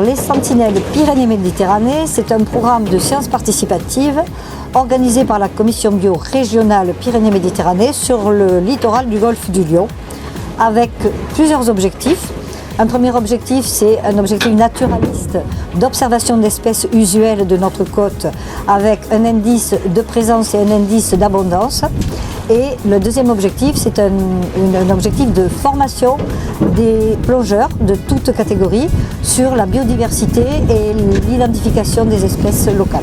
Les Sentinelles Pyrénées-Méditerranée, c'est un programme de sciences participatives organisé par la commission bio régionale Pyrénées-Méditerranée sur le littoral du golfe du Lion, avec plusieurs objectifs. Un premier objectif, c'est un objectif naturaliste d'observation d'espèces usuelles de notre côte avec un indice de présence et un indice d'abondance. Et le deuxième objectif, c'est un objectif de formation des plongeurs de toutes catégories sur la biodiversité et l'identification des espèces locales.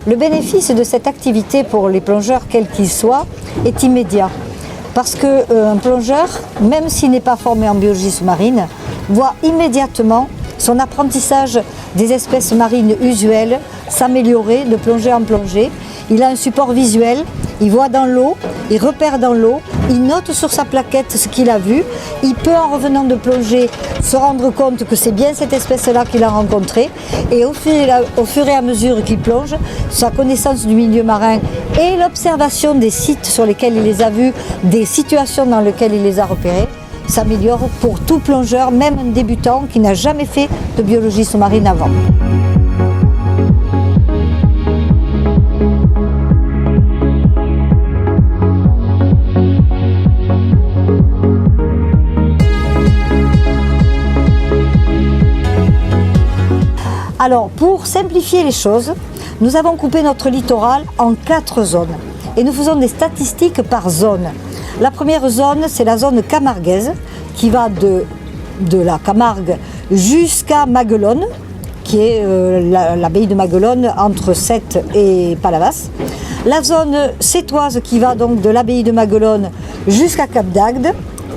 Le bénéfice de cette activité pour les plongeurs, quels qu'ils soient, est immédiat. Parce qu'un plongeur, même s'il n'est pas formé en biologie sous-marine, voit immédiatement son apprentissage des espèces marines usuelles s'améliorer de plongée en plongée. Il a un support visuel, il voit dans l'eau, il repère dans l'eau, il note sur sa plaquette ce qu'il a vu. Il peut, en revenant de plonger, se rendre compte que c'est bien cette espèce-là qu'il a rencontrée. Et au fur et à mesure qu'il plonge, sa connaissance du milieu marin et l'observation des sites sur lesquels il les a vus, des situations dans lesquelles il les a repérées, s'améliore pour tout plongeur, même un débutant qui n'a jamais fait de biologie sous-marine avant. Alors, pour simplifier les choses, nous avons coupé notre littoral en 4 zones et nous faisons des statistiques par zone. La première zone, c'est la zone camarguaise qui va de la Camargue jusqu'à Maguelone, qui est l'abbaye de Maguelone entre Sète et Palavas. La zone sétoise qui va donc de l'abbaye de Maguelone jusqu'à Cap d'Agde,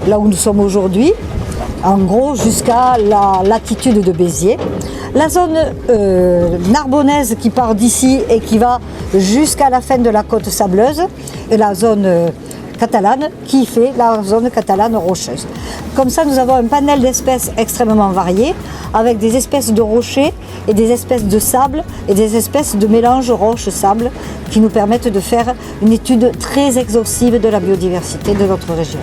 là où nous sommes aujourd'hui, en gros jusqu'à la latitude de Béziers. La zone narbonnaise qui part d'ici et qui va jusqu'à la fin de la côte sableuse, et la zone catalane qui fait la zone catalane rocheuse. Comme ça, nous avons un panel d'espèces extrêmement varié, avec des espèces de rochers et des espèces de sable et des espèces de mélange roche-sable qui nous permettent de faire une étude très exhaustive de la biodiversité de notre région.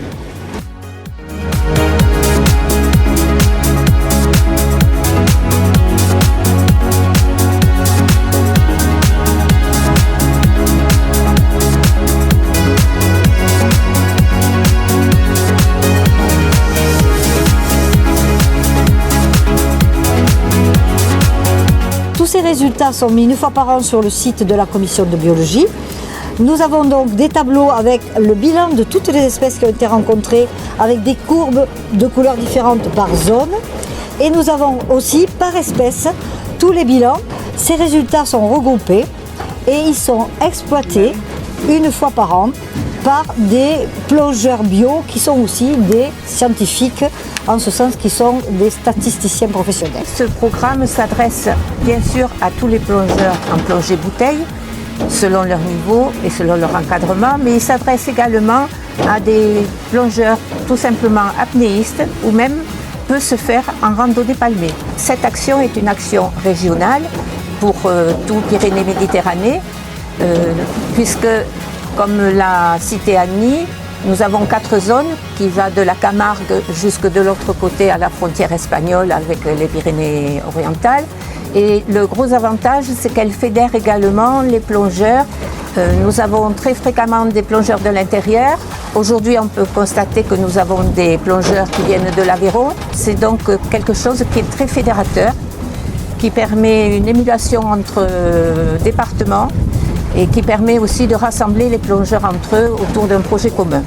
Ces résultats sont mis une fois par an sur le site de la commission de biologie. Nous avons donc des tableaux avec le bilan de toutes les espèces qui ont été rencontrées, avec des courbes de couleurs différentes par zone. Et nous avons aussi par espèce tous les bilans. Ces résultats sont regroupés et ils sont exploités une fois par an par des plongeurs bio qui sont aussi des scientifiques, en ce sens qu'ils sont des statisticiens professionnels. Ce programme s'adresse bien sûr à tous les plongeurs en plongée bouteille, selon leur niveau et selon leur encadrement, mais il s'adresse également à des plongeurs tout simplement apnéistes ou même peut se faire en randonnée palmée. Cette action est une action régionale pour tout Pyrénées-Méditerranée, puisque comme l'a cité Annie, nous avons 4 zones qui vont de la Camargue jusque de l'autre côté à la frontière espagnole avec les Pyrénées-Orientales. Et le gros avantage, c'est qu'elle fédère également les plongeurs. Nous avons très fréquemment des plongeurs de l'intérieur. Aujourd'hui, on peut constater que nous avons des plongeurs qui viennent de l'Aveyron. C'est donc quelque chose qui est très fédérateur, qui permet une émulation entre départements et qui permet aussi de rassembler les plongeurs entre eux autour d'un projet commun.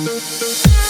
Thank you.